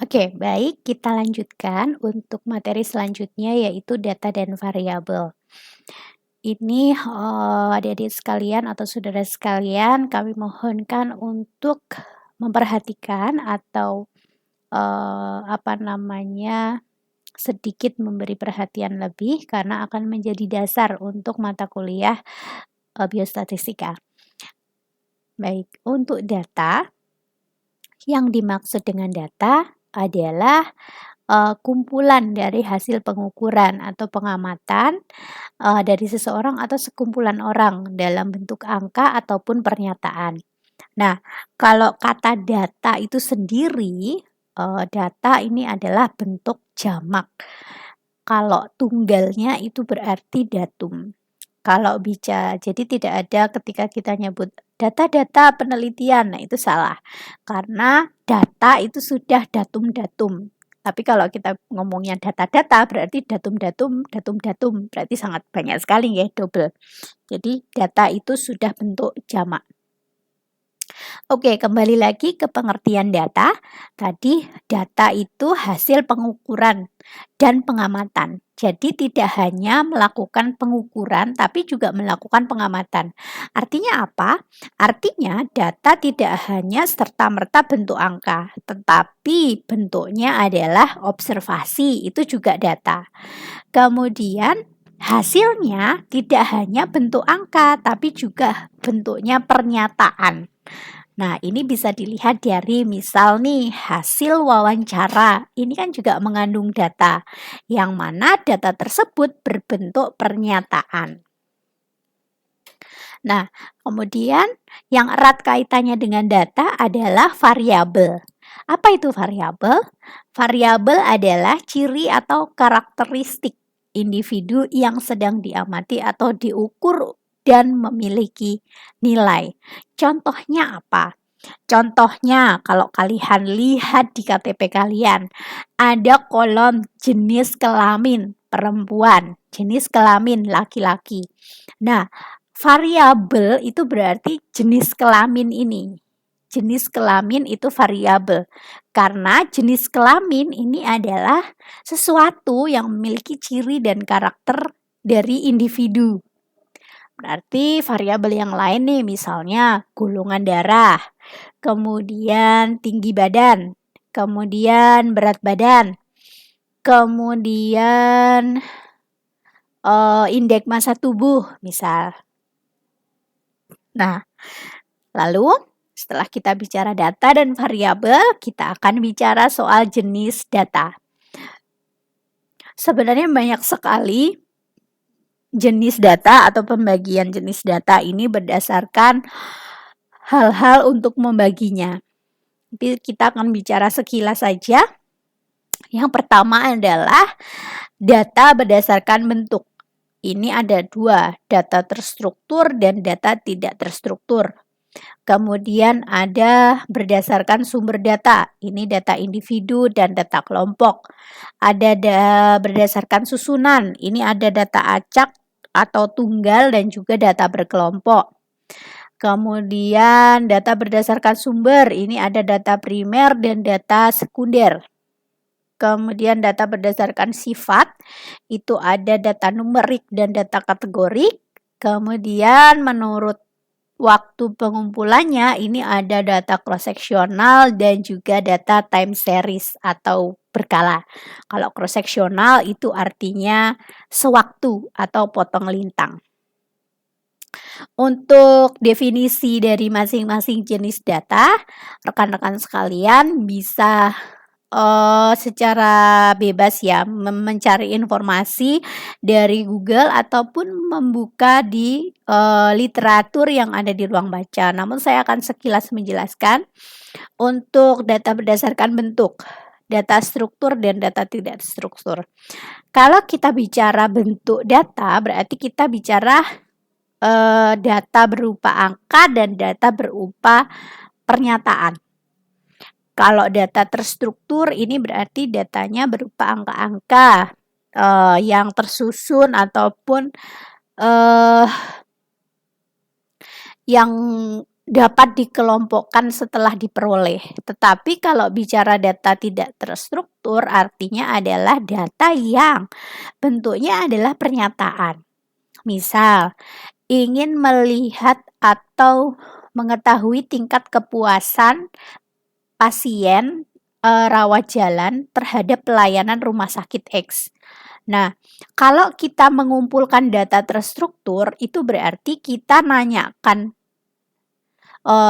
Oke, baik, kita lanjutkan untuk materi selanjutnya yaitu data dan variabel. Ini, adik-adik sekalian atau saudara sekalian, kami mohonkan untuk memperhatikan atau, sedikit memberi perhatian lebih karena akan menjadi dasar untuk mata kuliah, biostatistika. Baik, untuk data, yang dimaksud dengan data adalah kumpulan dari hasil pengukuran atau pengamatan, dari seseorang atau sekumpulan orang dalam bentuk angka ataupun pernyataan. Nah, kalau kata data itu sendiri, data ini adalah bentuk jamak. Kalau tunggalnya itu berarti datum. Jadi tidak ada ketika kita nyebut data-data penelitian, nah itu salah. Karena data itu sudah datum-datum. Tapi kalau kita ngomongnya data-data berarti datum-datum, datum-datum, berarti sangat banyak sekali ya, double. Jadi data itu sudah bentuk jamak. Oke, kembali lagi ke pengertian data. Tadi data itu hasil pengukuran dan pengamatan. Jadi tidak hanya melakukan pengukuran tapi juga melakukan pengamatan. Artinya apa? Artinya data tidak hanya serta-merta bentuk angka, tetapi bentuknya adalah observasi, itu juga data. Kemudian hasilnya tidak hanya bentuk angka tapi juga bentuknya pernyataan. Nah, ini bisa dilihat dari misal nih hasil wawancara. Ini kan juga mengandung data, yang mana data tersebut berbentuk pernyataan. Nah, kemudian yang erat kaitannya dengan data adalah variabel. Apa itu variabel? Variabel adalah ciri atau karakteristik individu yang sedang diamati atau diukur dan memiliki nilai. Contohnya apa? Contohnya kalau kalian lihat di KTP kalian, ada kolom jenis kelamin perempuan, jenis kelamin laki-laki. Nah, variabel itu berarti jenis kelamin ini. Jenis kelamin itu variabel. Karena jenis kelamin ini adalah sesuatu yang memiliki ciri dan karakter dari individu. Berarti variabel yang lain nih, misalnya golongan darah, kemudian tinggi badan, kemudian berat badan, kemudian indeks massa tubuh, misal. Nah, lalu setelah kita bicara data dan variabel, kita akan bicara soal jenis data. Sebenarnya banyak sekali jenis data atau pembagian jenis data ini berdasarkan hal-hal untuk membaginya. Tapi kita akan bicara sekilas saja. Yang pertama adalah data berdasarkan bentuk. Ini ada dua, data terstruktur dan data tidak terstruktur. Kemudian ada berdasarkan sumber data. Ini data individu dan data kelompok. Ada berdasarkan susunan. Ini ada data acak atau tunggal dan juga data berkelompok. Kemudian data berdasarkan sumber, ini ada data primer dan data sekunder. Kemudian data berdasarkan sifat, itu ada data numerik dan data kategorik. Kemudian menurut waktu pengumpulannya, ini ada data cross-seksional dan juga data time series atau berkala. Kalau cross-seksional itu artinya sewaktu atau potong lintang. Untuk definisi dari masing-masing jenis data, rekan-rekan sekalian bisa secara bebas ya mencari informasi dari Google ataupun membuka di literatur yang ada di ruang baca. Namun saya akan sekilas menjelaskan untuk data berdasarkan bentuk, data struktur dan data tidak struktur. Kalau kita bicara bentuk data, berarti kita bicara data berupa angka dan data berupa pernyataan. Kalau data terstruktur ini berarti datanya berupa angka-angka yang tersusun ataupun yang dapat dikelompokkan setelah diperoleh. Tetapi kalau bicara data tidak terstruktur, artinya adalah data yang bentuknya adalah pernyataan. Misal, ingin melihat atau mengetahui tingkat kepuasan pasien rawat jalan terhadap pelayanan rumah sakit X. Nah, kalau kita mengumpulkan data terstruktur, itu berarti kita nanyakan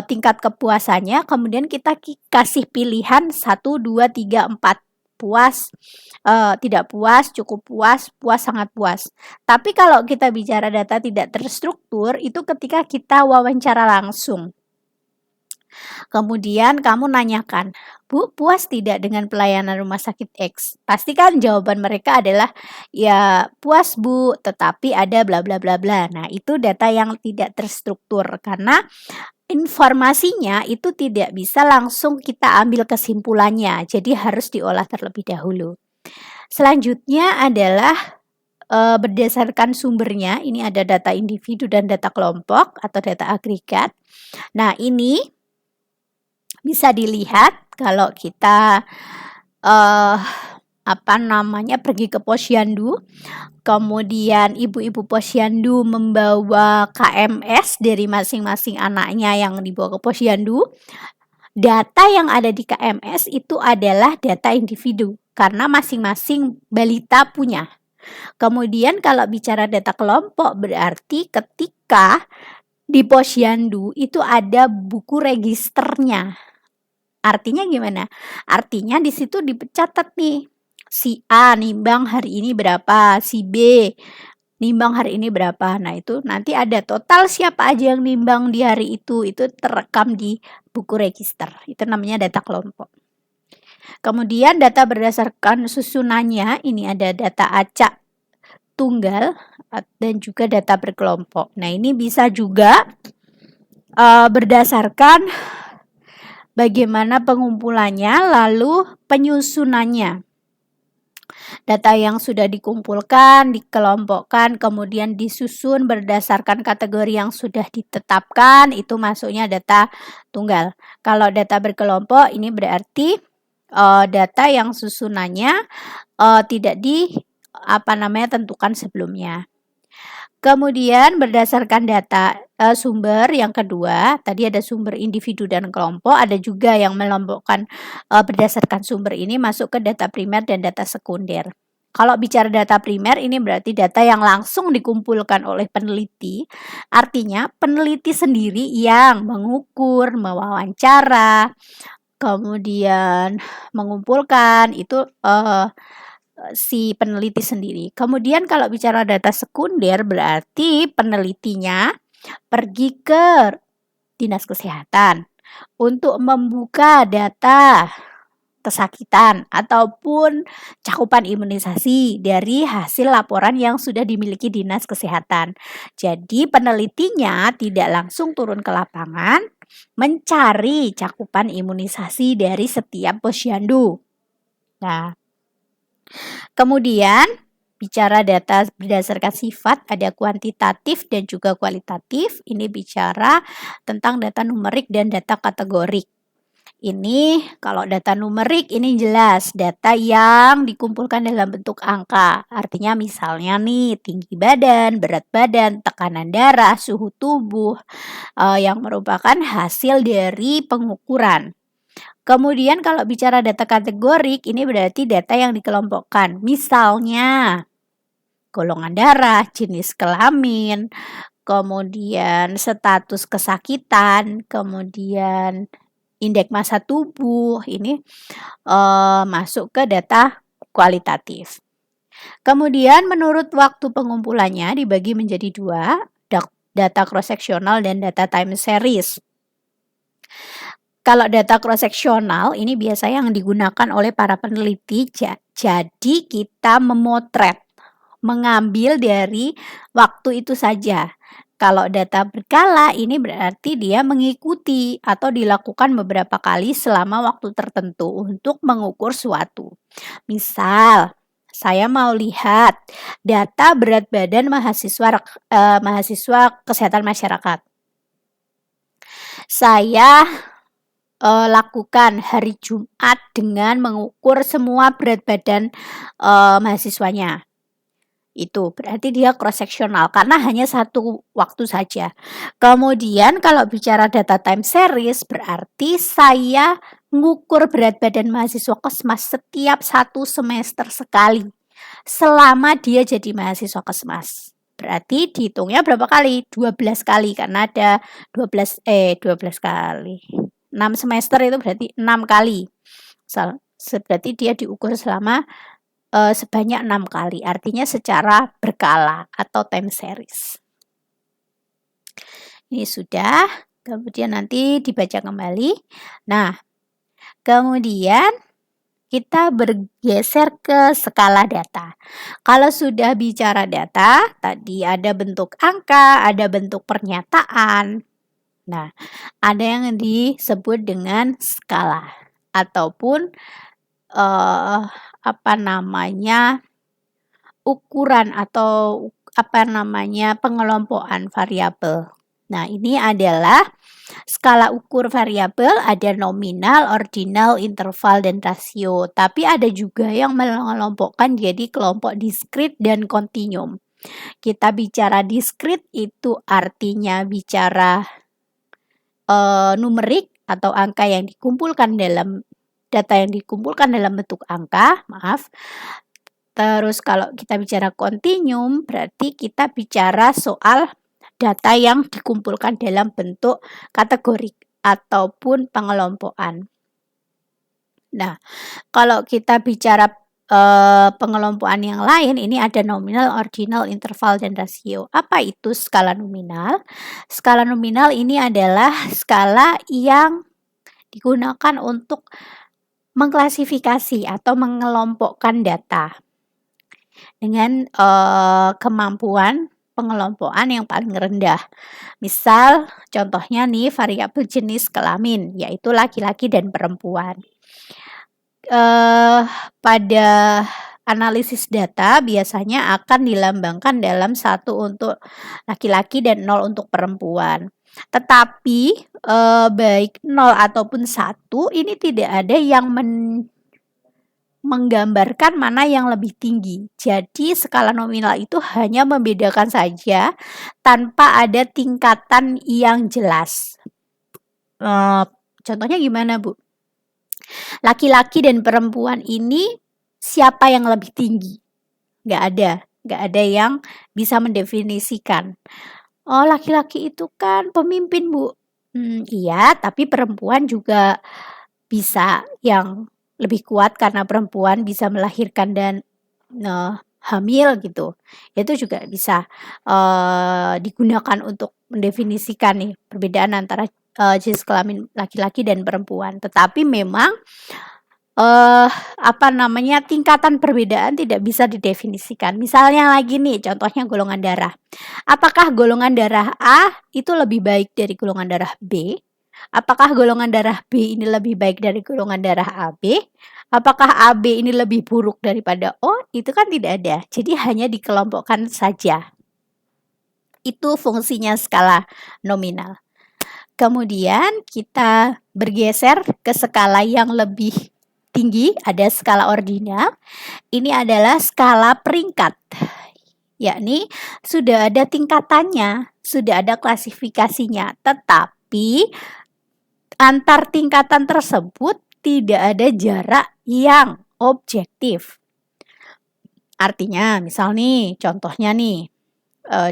tingkat kepuasannya, kemudian kita kasih pilihan 1, 2, 3, 4. Puas, tidak puas, cukup puas, puas, sangat puas. Tapi kalau kita bicara data tidak terstruktur, itu ketika kita wawancara langsung. Kemudian kamu nanyakan, Bu, puas tidak dengan pelayanan rumah sakit X? Pastikan jawaban mereka adalah, ya puas Bu, tetapi ada bla bla bla bla. Nah, itu data yang tidak terstruktur karena informasinya itu tidak bisa langsung kita ambil kesimpulannya, jadi harus diolah terlebih dahulu. Selanjutnya adalah berdasarkan sumbernya, ini ada data individu dan data kelompok atau data agregat. Nah, ini bisa dilihat kalau kita pergi ke posyandu, kemudian ibu-ibu posyandu membawa KMS dari masing-masing anaknya yang dibawa ke posyandu. Data yang ada di KMS itu adalah data individu karena masing-masing balita punya. Kemudian kalau bicara data kelompok berarti ketika di posyandu itu ada buku registernya. Artinya gimana? Artinya di situ dicatat nih, si A nimbang hari ini berapa, si B nimbang hari ini berapa. Nah, itu nanti ada total siapa aja yang nimbang di hari itu terekam di buku register. Itu namanya data kelompok. Kemudian data berdasarkan susunannya, ini ada data acak tunggal dan juga data berkelompok. Nah, ini bisa juga berdasarkan bagaimana pengumpulannya, lalu penyusunannya. Data yang sudah dikumpulkan, dikelompokkan, kemudian disusun berdasarkan kategori yang sudah ditetapkan, itu masuknya data tunggal. Kalau data berkelompok, ini berarti data yang susunannya tidak tentukan sebelumnya. Kemudian berdasarkan data sumber yang kedua, tadi ada sumber individu dan kelompok, ada juga yang melompokkan berdasarkan sumber ini masuk ke data primer dan data sekunder. Kalau bicara data primer, ini berarti data yang langsung dikumpulkan oleh peneliti, artinya peneliti sendiri yang mengukur, mewawancara, kemudian mengumpulkan, itu si peneliti sendiri. Kemudian kalau bicara data sekunder berarti penelitinya pergi ke dinas kesehatan untuk membuka data kesakitan ataupun cakupan imunisasi dari hasil laporan yang sudah dimiliki dinas kesehatan. Jadi penelitinya tidak langsung turun ke lapangan mencari cakupan imunisasi dari setiap posyandu. Nah, kemudian bicara data berdasarkan sifat, ada kuantitatif dan juga kualitatif. Ini bicara tentang data numerik dan data kategorik. Ini kalau data numerik ini jelas data yang dikumpulkan dalam bentuk angka. Artinya misalnya nih tinggi badan, berat badan, tekanan darah, suhu tubuh yang merupakan hasil dari pengukuran. Kemudian kalau bicara data kategorik, ini berarti data yang dikelompokkan. Misalnya, golongan darah, jenis kelamin, kemudian status kesakitan, kemudian indeks massa tubuh, ini masuk ke data kualitatif. Kemudian menurut waktu pengumpulannya dibagi menjadi dua, data cross-sectional dan data time series. Kalau data cross-seksional ini biasanya yang digunakan oleh para peneliti, jadi kita memotret, mengambil dari waktu itu saja. Kalau data berkala ini berarti dia mengikuti atau dilakukan beberapa kali selama waktu tertentu untuk mengukur suatu. Misal, saya mau lihat data berat badan mahasiswa kesehatan masyarakat. saya lakukan hari Jumat dengan mengukur semua berat badan mahasiswanya. Itu berarti dia cross sectional karena hanya satu waktu saja. Kemudian kalau bicara data time series berarti saya mengukur berat badan mahasiswa Kesmas setiap 1 semester sekali selama dia jadi mahasiswa Kesmas. Berarti dihitungnya berapa kali? 12 kali karena ada 12 kali. 6 semester itu berarti 6 kali. Berarti dia diukur selama sebanyak 6 kali. Artinya secara berkala atau time series. Ini sudah. Kemudian nanti dibaca kembali. Nah, kemudian kita bergeser ke skala data. Kalau sudah bicara data, tadi ada bentuk angka, ada bentuk pernyataan. Nah, ada yang disebut dengan skala ataupun ukuran atau pengelompokan variabel. Nah, ini adalah skala ukur variabel, ada nominal, ordinal, interval, dan rasio. Tapi ada juga yang mengelompokkan jadi kelompok diskrit dan kontinum. Kita bicara diskrit itu artinya bicara numerik atau angka yang dikumpulkan dalam data yang dikumpulkan dalam bentuk angka, Terus kalau kita bicara kontinum berarti kita bicara soal data yang dikumpulkan dalam bentuk kategorik ataupun pengelompokan. Nah, kalau kita bicara pengelompokan yang lain, ini ada nominal, ordinal, interval, dan rasio. Apa itu skala nominal? Skala nominal ini adalah skala yang digunakan untuk mengklasifikasi atau mengelompokkan data dengan kemampuan pengelompokan yang paling rendah. Misal, contohnya nih variabel jenis kelamin, yaitu laki-laki dan perempuan. Pada analisis data biasanya akan dilambangkan dalam 1 untuk laki-laki dan 0 untuk perempuan. Tetapi baik 0 ataupun 1 ini tidak ada yang menggambarkan mana yang lebih tinggi. Jadi skala nominal itu hanya membedakan saja tanpa ada tingkatan yang jelas. Contohnya gimana, Bu? Laki-laki dan perempuan ini siapa yang lebih tinggi? Gak ada yang bisa mendefinisikan. Oh, laki-laki itu kan pemimpin, Bu. Iya, tapi perempuan juga bisa yang lebih kuat karena perempuan bisa melahirkan dan hamil gitu. Itu juga bisa digunakan untuk mendefinisikan nih perbedaan antara jenis kelamin laki-laki dan perempuan. Tetapi memang tingkatan perbedaan tidak bisa didefinisikan. Misalnya lagi nih, contohnya golongan darah. Apakah golongan darah A itu lebih baik dari golongan darah B? Apakah golongan darah B ini lebih baik dari golongan darah AB? Apakah AB ini lebih buruk daripada O? Itu kan tidak ada. Jadi hanya dikelompokkan saja. Itu fungsinya skala nominal. Kemudian kita bergeser ke skala yang lebih tinggi, ada skala ordinal. Ini adalah skala peringkat. Yakni sudah ada tingkatannya, sudah ada klasifikasinya, tetapi antar tingkatan tersebut tidak ada jarak yang objektif. Artinya, misal nih, contohnya nih,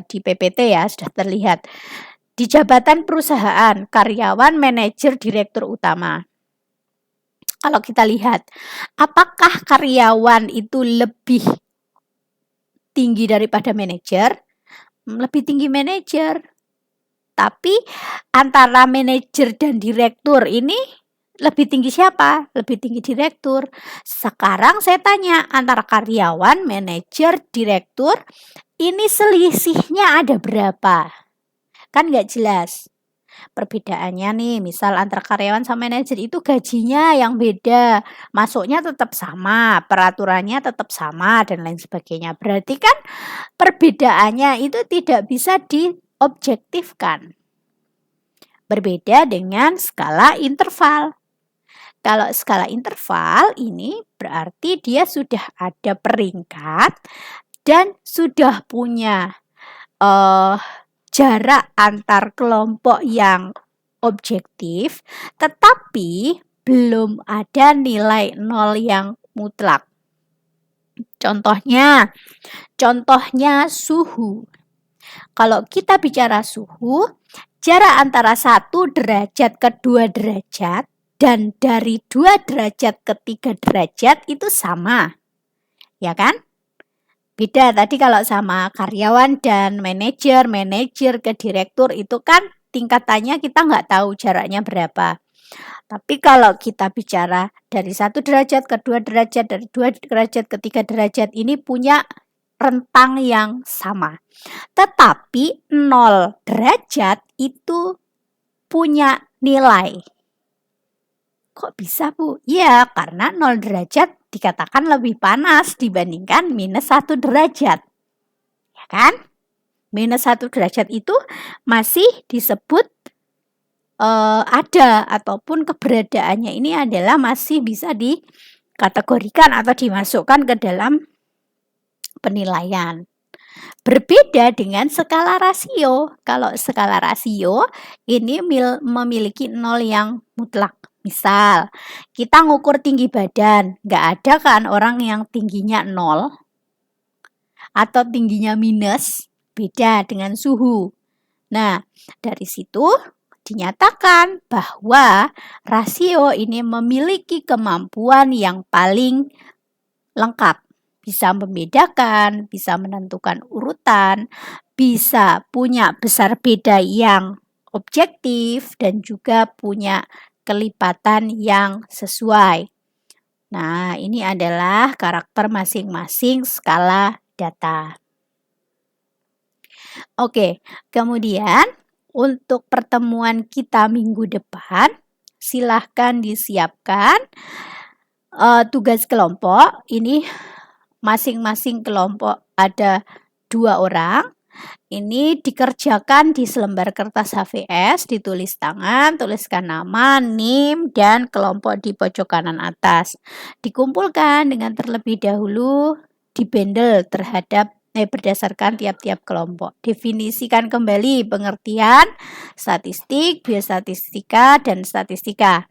di PPT ya sudah terlihat. Di jabatan perusahaan, karyawan, manajer, direktur utama. Kalau kita lihat, apakah karyawan itu lebih tinggi daripada manajer? Lebih tinggi manajer. Tapi antara manajer dan direktur ini lebih tinggi siapa? Lebih tinggi direktur. Sekarang saya tanya, antara karyawan, manajer, direktur, ini selisihnya ada berapa? Kan nggak jelas. Perbedaannya nih, misal antara karyawan sama manajer itu gajinya yang beda, masuknya tetap sama, peraturannya tetap sama, dan lain sebagainya. Berarti kan perbedaannya itu tidak bisa diobjektifkan. Berbeda dengan skala interval. Kalau skala interval ini berarti dia sudah ada peringkat dan sudah punya jarak antar kelompok yang objektif, tetapi belum ada nilai nol yang mutlak. Contohnya suhu. Kalau kita bicara suhu, jarak antara 1 derajat ke 2 derajat dan dari 2 derajat ke 3 derajat itu sama. Ya kan? Beda tadi kalau sama karyawan dan manajer ke direktur itu kan tingkatannya kita nggak tahu jaraknya berapa. Tapi kalau kita bicara dari 1 derajat ke 2 derajat, dari 2 derajat ke 3 derajat ini punya rentang yang sama. Tetapi 0 derajat itu punya nilai. Kok bisa, Bu? Ya, karena 0 derajat dikatakan lebih panas dibandingkan minus 1 derajat. Ya kan? Minus 1 derajat itu masih disebut ada ataupun keberadaannya ini adalah masih bisa dikategorikan atau dimasukkan ke dalam penilaian. Berbeda dengan skala rasio. Kalau skala rasio ini memiliki 0 yang mutlak. Misal, kita ngukur tinggi badan, nggak ada kan orang yang tingginya 0 atau tingginya minus, beda dengan suhu. Nah, dari situ dinyatakan bahwa rasio ini memiliki kemampuan yang paling lengkap. Bisa membedakan, bisa menentukan urutan, bisa punya besar beda yang objektif, dan juga punya kelipatan yang sesuai. Nah, ini adalah karakter masing-masing skala data. Oke, kemudian untuk pertemuan kita minggu depan, silahkan disiapkan tugas kelompok. Ini masing-masing kelompok ada 2 orang. Ini dikerjakan di selembar kertas HVS, ditulis tangan, tuliskan nama, NIM, dan kelompok di pojok kanan atas. Dikumpulkan dengan terlebih dahulu dibendel berdasarkan tiap-tiap kelompok. Definisikan kembali pengertian statistik, biostatistika, dan statistika.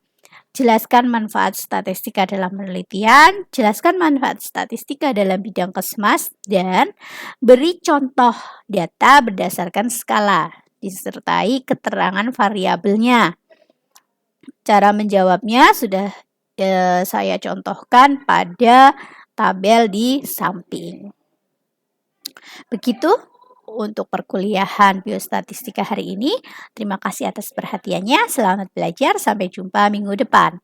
Jelaskan manfaat statistika dalam penelitian, jelaskan manfaat statistika dalam bidang kesmas, dan beri contoh data berdasarkan skala, disertai keterangan variabelnya. Cara menjawabnya sudah saya contohkan pada tabel di samping. Begitu untuk perkuliahan biostatistika hari ini. Terima kasih atas perhatiannya. Selamat belajar. Sampai jumpa minggu depan.